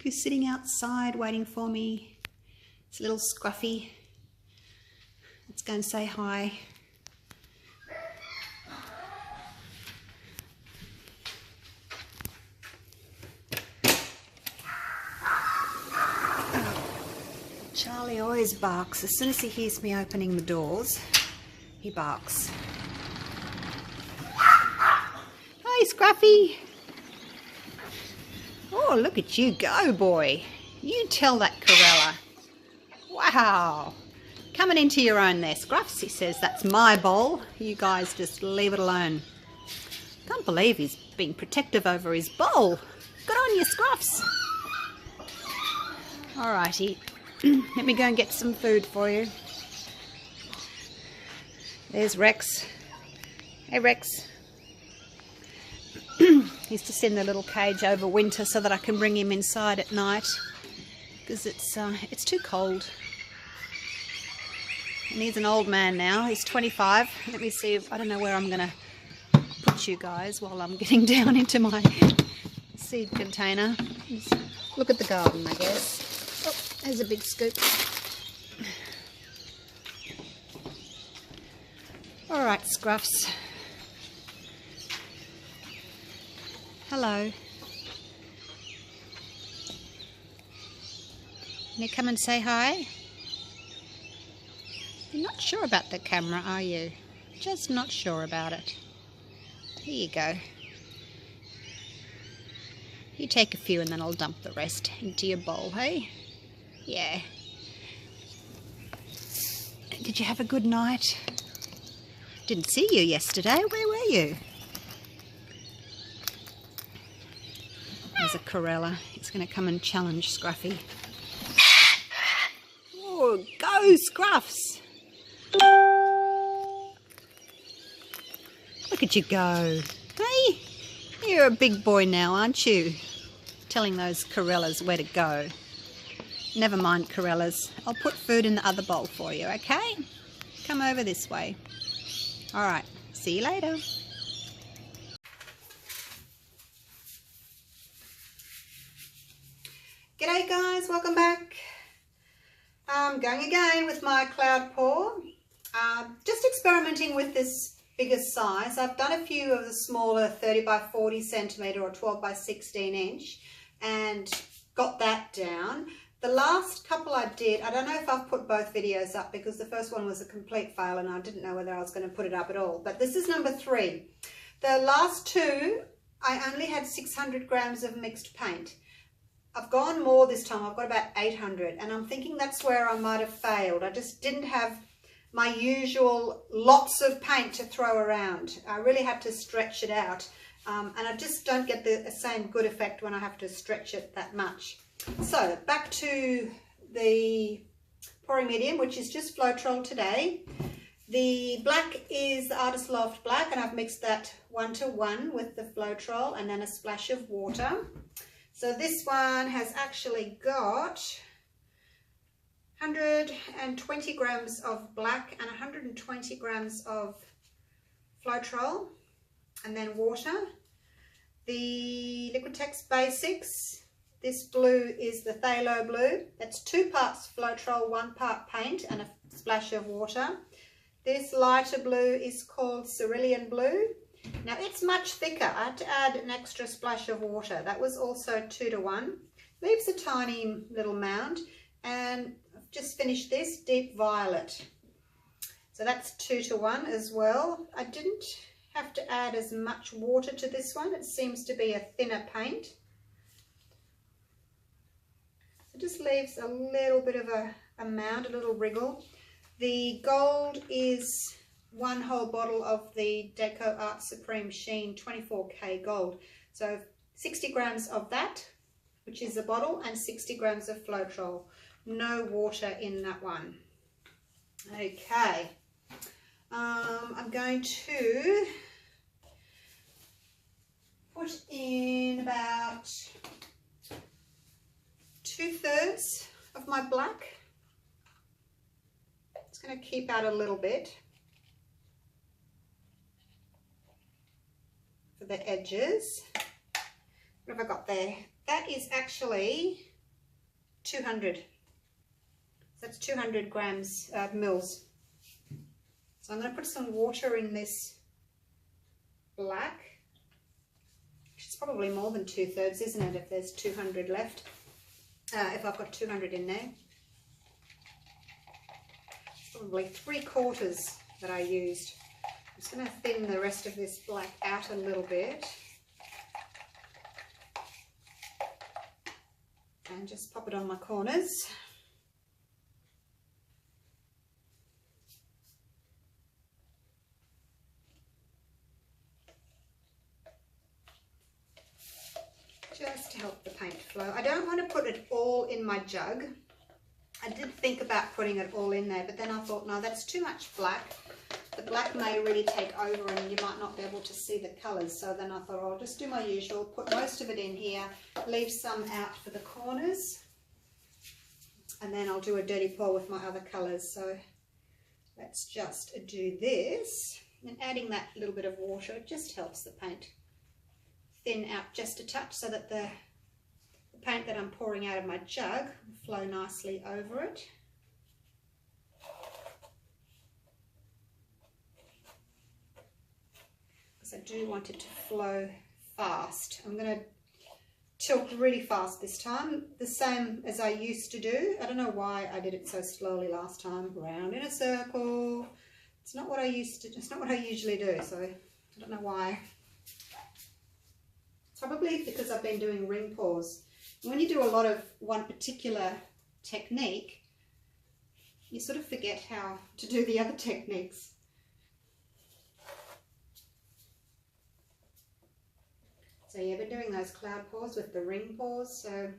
who's sitting outside waiting for me. It's a little scruffy. Let's go and say hi. Charlie always barks. As soon as he hears me opening the doors, he barks. Hi, Scruffy. Oh, look at you go, boy. You tell that Corella. Wow. Coming into your own there, Scruffs. He says, that's my bowl. You guys just leave it alone. Can't believe he's being protective over his bowl. Good on you, Scruffs. Alrighty. Let me go and get some food for you. There's Rex. Hey, Rex. He's just in the little cage over winter so that I can bring him inside at night because it's too cold. And he's an old man now. He's 25. Let me see if I don't know where I'm going to put you guys while I'm getting down into my seed container. Just look at the garden, I guess. Oh, there's a big scoop. All right, Scruffs. Hello. Can you come and say hi? You're not sure about the camera, are you? Just not sure about it. Here you go. You take a few and then I'll dump the rest into your bowl, hey? Yeah. Did you have a good night? Didn't see you yesterday. Where were you? There's a Corella. He's going to come and challenge Scruffy. Oh, go, Scruffs! Look at you go. Hey, you're a big boy now, aren't you? Telling those Corellas where to go. Never mind, Corellas. I'll put food in the other bowl for you, okay? Come over this way. All right, see you later. G'day guys, welcome back. I'm going again with my cloud pour. Just experimenting with this bigger size. I've done a few of the smaller 30 by 40 centimetre or 12 by 16 inch and got that down. The last couple I did, I don't know if I've put both videos up because the first one was a complete fail and I didn't know whether I was going to put it up at all. But this is number 3. The last two, I only had 600 grams of mixed paint. I've gone more this time. I've got about 800 and I'm thinking that's where I might have failed. I just didn't have my usual lots of paint to throw around. I really had to stretch it out and I just don't get the same good effect when I have to stretch it that much. So back to the pouring medium, which is just Floetrol today. The black is the Artist Loft black and I've mixed that 1:1 with the Floetrol and then a splash of water. So this one has actually got 120 grams of black and 120 grams of Floetrol and then water. The Liquitex Basics, this blue is the phthalo blue. That's 2 parts Floetrol, 1 part paint and a splash of water. This lighter blue is called cerulean blue. Now it's much thicker. I had to add an extra splash of water. That was also 2:1. Leaves a tiny little mound. And I've just finished this deep violet. So that's 2:1 as well. I didn't have to add as much water to this one. It seems to be a thinner paint. So it just leaves a little bit of a mound, a little wriggle. The gold is 1 whole bottle of the Decoart Supreme Sheen 24K gold. So 60 grams of that, which is a bottle, and 60 grams of Floetrol. No water in that one. Okay. I'm going to put in about 2/3 of my black. It's going to keep out a little bit for the edges. What have I got there? That is actually 200. That's 200 grams, mils. So I'm going to put some water in this black, which is probably more than 2/3, isn't it, if there's 200 left, if I've got 200 in there. It's probably 3/4 that I used. I'm just going to thin the rest of this black out a little bit. And just pop it on my corners. Just to help the paint flow. I don't want to put it all in my jug. I did think about putting it all in there, but then I thought, no, that's too much black. The black may really take over and you might not be able to see the colours. So then I thought, I'll just do my usual, put most of it in here, leave some out for the corners, and then I'll do a dirty pour with my other colours. So let's just do this. And adding that little bit of water just helps the paint thin out just a touch, so that the paint that I'm pouring out of my jug will flow nicely over it. Because I do want it to flow fast. I'm going to tilt really fast this time, the same as I used to do. I don't know why I did it so slowly last time. Round in a circle. It's not what I used to. It's not what I usually do. So I don't know why. Probably because I've been doing ring pours. When you do a lot of one particular technique, you sort of forget how to do the other techniques. So yeah, I've been doing those cloud pours with the ring pours. So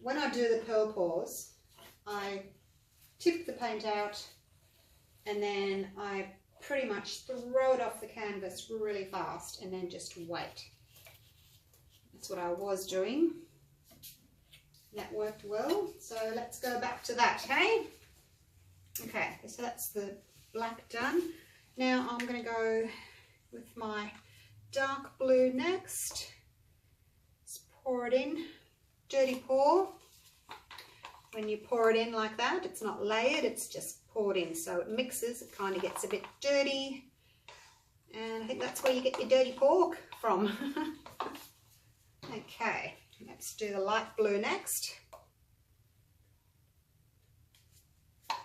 when I do the pearl pours, I tip the paint out and then I pretty much throw it off the canvas really fast and then just wait. That's what I was doing. That worked well. So let's go back to that, hey? Okay, so that's the black done. Now I'm going to go with my dark blue next. Just pour it in. Dirty pour. When you pour it in like that, it's not layered, it's just poured in. So it mixes, it kind of gets a bit dirty. And I think that's where you get your dirty pork from. Okay, let's do the light blue next. I'm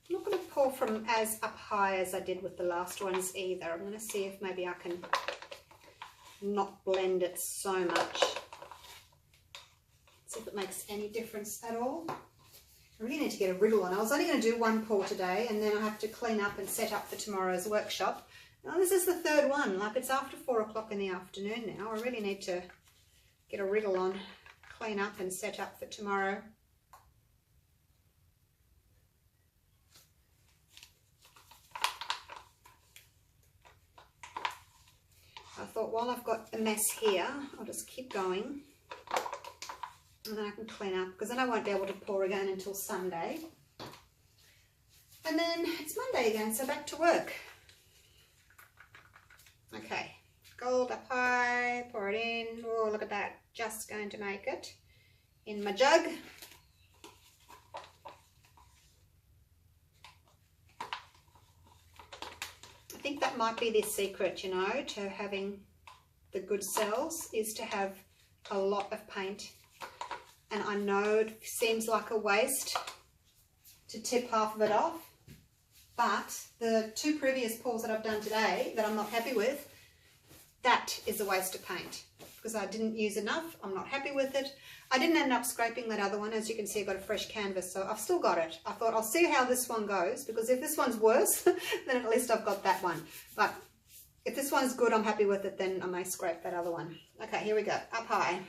not going to pour from as up high as I did with the last ones either. I'm going to see if maybe I can not blend it so much. See if it makes any difference at all. I really need to get a wriggle on. I was only going to do one pour today and then I have to clean up and set up for tomorrow's workshop. Now this is the third one. Like, it's after 4 o'clock in the afternoon now. I really need to get a wriggle on, clean up and set up for tomorrow. I thought, while I've got a mess here, I'll just keep going and then I can clean up, because then I won't be able to pour again until Sunday. And then it's Monday again, so back to work. Okay. Gold up high, pour it in. Oh, look at that. Just going to make it in my jug. I think that might be the secret, you know, to having the good cells, is to have a lot of paint. And I know it seems like a waste to tip half of it off, but the 2 previous pours that I've done today that I'm not happy with, that is a waste of paint because I didn't use enough. I'm not happy with it. I didn't end up scraping that other one. As you can see, I've got a fresh canvas, so I've still got it. I thought I'll see how this one goes, because if this one's worse, then at least I've got that one. But if this one's good, I'm happy with it, then I may scrape that other one. Okay, here we go. Up high.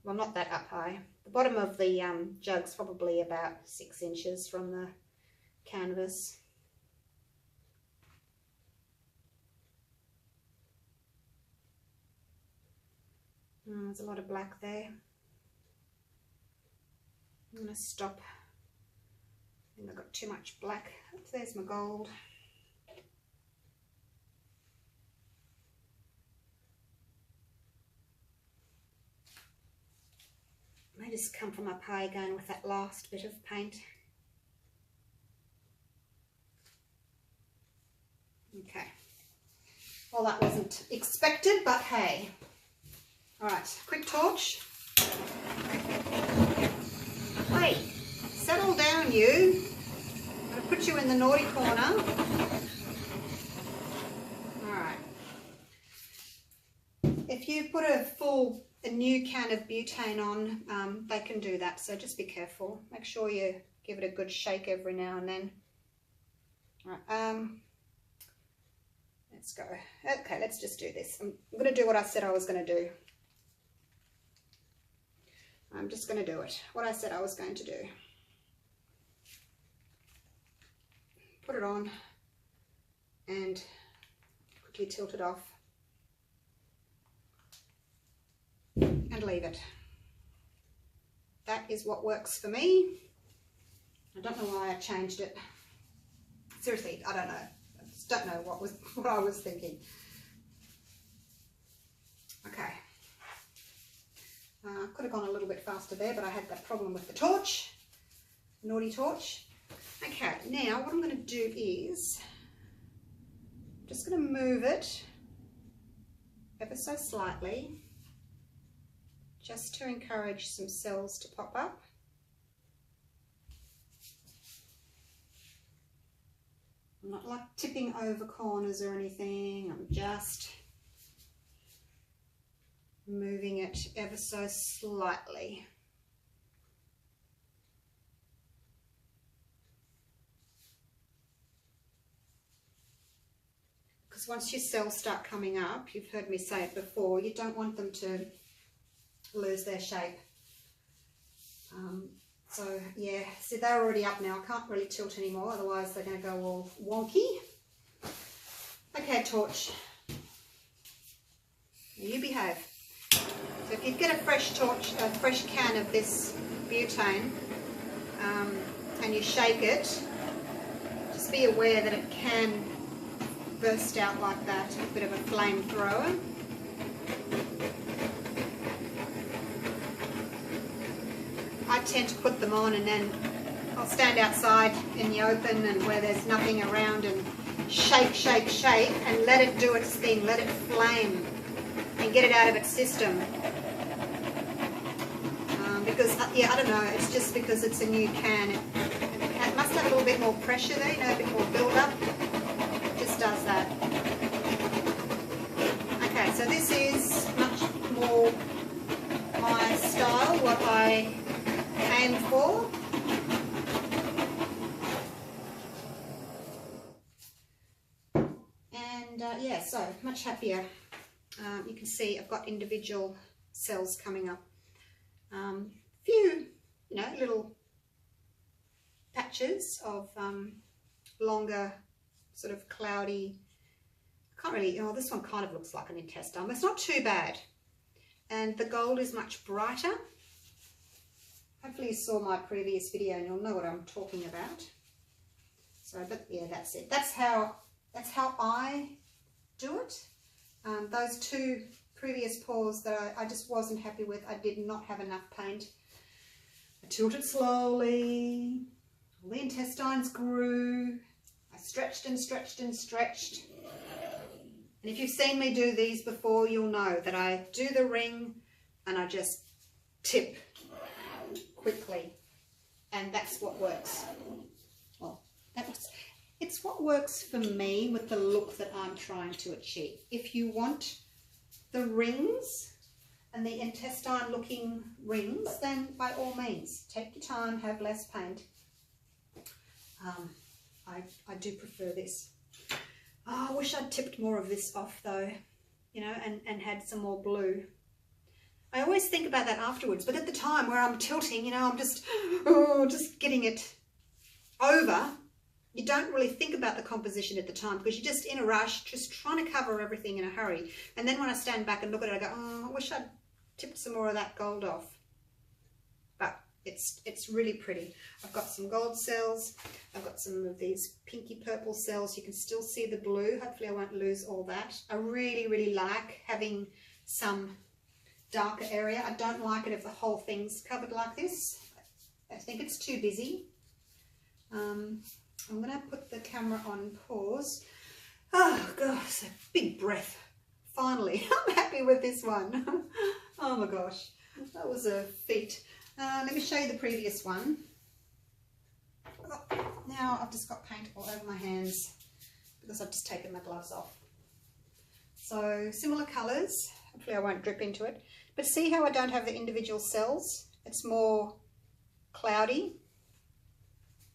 Well, not that up high. The bottom of the jug's probably about 6 inches from the canvas. There's a lot of black there. I'm going to stop. I think I've got too much black. Oops, there's my gold. just come from up high again with that last bit of paint. Okay. Well, that wasn't expected, but hey. All right, quick torch. Wait, settle down, you. I'm going to put you in the naughty corner. All right. If you put a new can of butane on, they can do that, so just be careful. Make sure you give it a good shake every now and then. All right, let's go. Okay, let's just do this. I'm going to do what I said I was going to do. I'm just going to do it. What I said I was going to do. Put it on and quickly tilt it off and leave it. That is what works for me. I don't know why I changed it. Seriously, I don't know. I just don't know what I was thinking. Okay. Could have gone a little bit faster there, but I had that problem with the torch. Naughty torch. Okay, now what I'm going to do is I'm just going to move it ever so slightly just to encourage some cells to pop up. I'm not like tipping over corners or anything. I'm just moving it ever so slightly. Because once your cells start coming up, you've heard me say it before, you don't want them to lose their shape. So yeah, see, they're already up now. I can't really tilt anymore, otherwise they're going to go all wonky. Okay, torch. You behave. So if you get a fresh torch, a fresh can of this butane, and you shake it, just be aware that it can burst out like that, a bit of a flamethrower. I tend to put them on and then I'll stand outside in the open and where there's nothing around and shake, shake, shake and let it do its thing, let it flame and get it out of its system. Because, yeah, I don't know, it's just because it's a new can. It must have a little bit more pressure there, you know, a bit more build-up. It just does that. Okay, so this is much more my style, what I aim for. And yeah, so much happier. You can see I've got individual cells coming up. Few, you know, little patches of longer, sort of cloudy. Can't really. Oh, this one kind of looks like an intestine. It's not too bad, and the gold is much brighter. Hopefully, you saw my previous video and you'll know what I'm talking about. So, but yeah, that's it. That's how I do it. Those two previous pours that I just wasn't happy with, I did not have enough paint. I tilted slowly, all the intestines grew, I stretched and stretched and stretched. And if you've seen me do these before, you'll know that I do the ring and I just tip quickly, and that's what works. Well, it's what works for me with the look that I'm trying to achieve. If you want the rings and the intestine looking rings, then by all means take your time, have less paint. I do prefer this. Oh, I wish I'd tipped more of this off though, you know, and had some more blue. I always think about that afterwards, but at the time where I'm tilting, you know, I'm just getting it over. You don't really think about the composition at the time because you're just in a rush, just trying to cover everything in a hurry. And then when I stand back and look at it, I go, oh, I wish I'd tipped some more of that gold off. But it's really pretty. I've got some gold cells. I've got some of these pinky purple cells. You can still see the blue. Hopefully I won't lose all that. I really, really like having some darker area. I don't like it if the whole thing's covered like this. I think it's too busy. I'm going to put the camera on pause. Oh gosh, a big breath. Finally, I'm happy with this one. Oh my gosh, that was a feat. Let me show you the previous one. Now I've just got paint all over my hands because I've just taken my gloves off. So similar colours. Hopefully I won't drip into it. But see how I don't have the individual cells? It's more cloudy.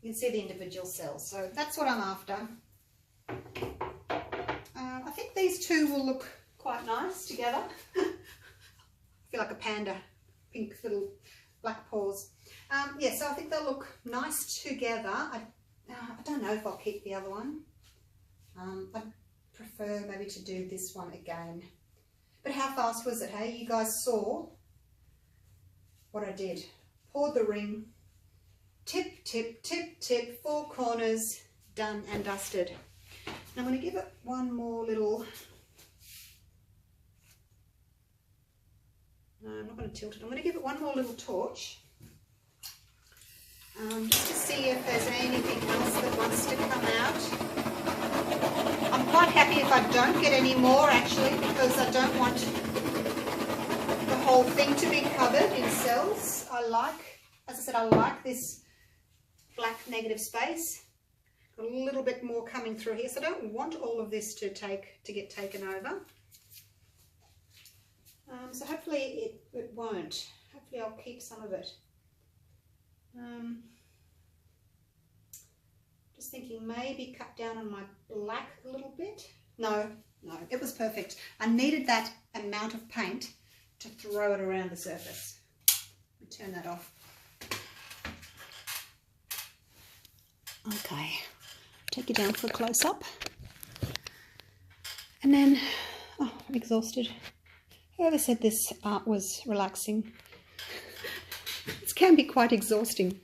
You can see the individual cells. So that's what I'm after. I think these two will look quite nice together. I feel like a panda. Pink little black paws. Yeah, so I think they'll look nice together. I don't know if I'll keep the other one. I prefer maybe to do this one again. But how fast was it, hey? You guys saw what I did. Poured the ring, tip, tip, tip, tip, 4 corners, done and dusted. Now I'm going to give it one more little... No, I'm not going to tilt it. I'm going to give it one more little torch. Just to see if there's anything else that wants to come out. I'm quite happy if I don't get any more actually, because I don't want the whole thing to be covered in cells. I like, as I said, I like this black negative space. Got a little bit more coming through here, so I don't want all of this to get taken over. So hopefully it won't. Hopefully I'll keep some of it. Just thinking maybe cut down on my black a little bit. No, it was perfect. I needed that amount of paint to throw it around the surface. Let me turn that off. Okay, take you down for a close-up. And then, oh, I'm exhausted. Whoever said this art was relaxing? This can be quite exhausting,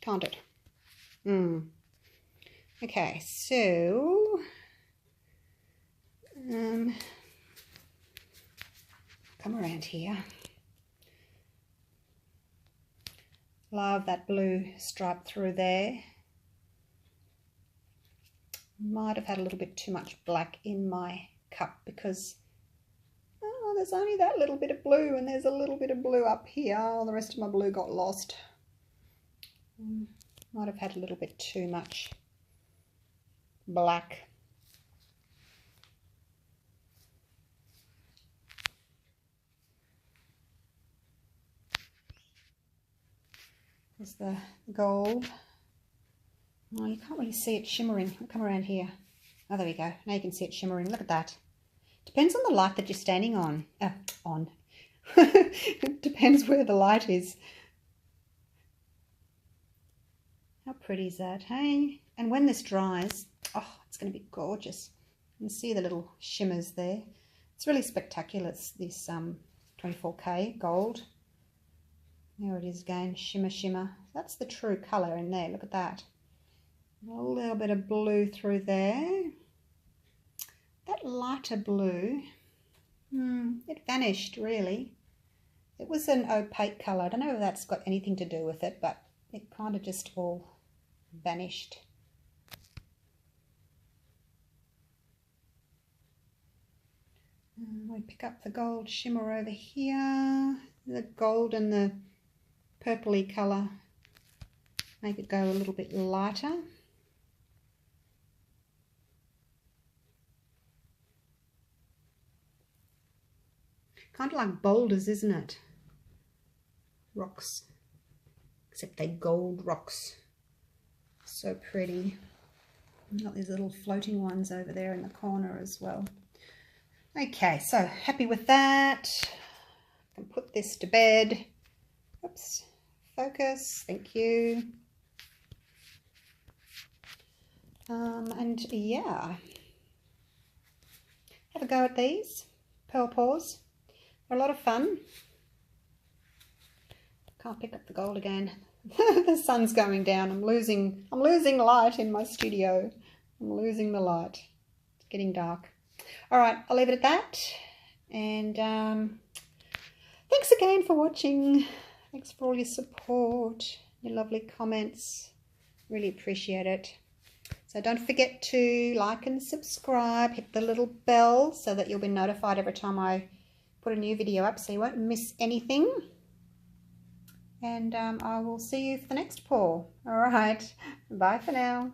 can't it? Okay, so come around here. Love that blue stripe through there. Might have had a little bit too much black in my cup because there's only that little bit of blue, and there's a little bit of blue up here. The rest of my blue got lost. Might have had a little bit too much black. There's the gold. Oh, you can't really see it shimmering. I'll come around here. Oh, there we go. Now you can see it shimmering. Look at that. Depends on the light that you're standing on. It depends where the light is. How pretty is that, hey? And when this dries, oh, it's going to be gorgeous. You can see the little shimmers there. It's really spectacular. It's this 24K gold. There it is again, shimmer, shimmer. That's the true colour in there. Look at that. A little bit of blue through there. That lighter blue, it vanished really. It was an opaque colour. I don't know if that's got anything to do with it, but it kind of just all vanished. We pick up the gold shimmer over here. The gold and the purpley colour make it go a little bit lighter. Kind of like boulders, isn't it? Rocks. Except they're gold rocks. So pretty. Got these little floating ones over there in the corner as well. Okay, so happy with that. I can put this to bed. Oops. Focus. Thank you. And yeah. Have a go at these pearl paws. They're a lot of fun. Can't pick up the gold again. The sun's going down. I'm losing light in my studio. I'm losing the light. It's getting dark. All right, I'll leave it at that. And thanks again for watching. Thanks for all your support, your lovely comments. Really appreciate it. So don't forget to like and subscribe. Hit the little bell so that you'll be notified every time I put a new video up, so you won't miss anything. And I will see you for the next pour. All right, bye for now.